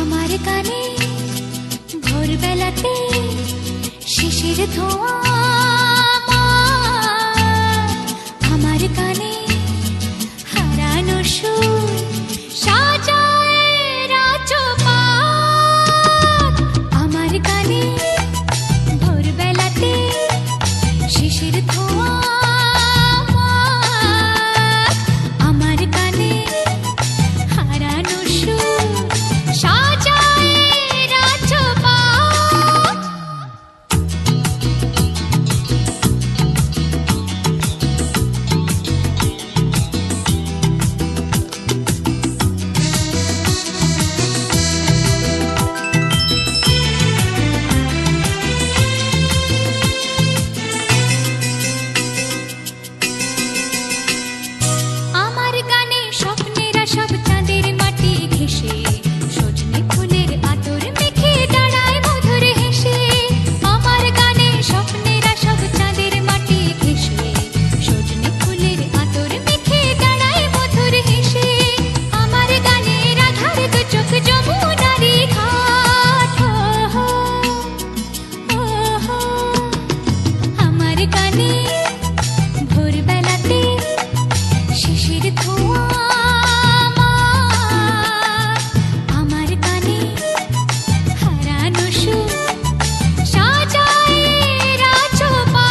আমার কানে ভোরবেলাতে শিশির ধোঁয়া, আমার কানে হারানো সুর সাজায় রাজপাট। আমার কানে ভোরবেলাতে শিশির ধোঁয়া, আমার কানে হারানো সুর সাজায় রাজপাট। আমার গানে স্বপ্নেরা সব চাঁদের মাটি ঘেঁষে, সজনে ফুলের আতর মেখে দাঁড়ায় মধুর হেসে। আমার গানে স্বপ্নেরা সব চাঁদের মাটি ঘেঁষে, সজনে ফুলের আতর মেখে দাঁড়ায় মধুর হেসে। আমার গানে রাধার দু চোখ যমুনারি ঘাট, আমার গানে ভোরবেলাতে শিশির ধোঁয়া, আমার কানে হারানো সুর সাজায় রাজপাট।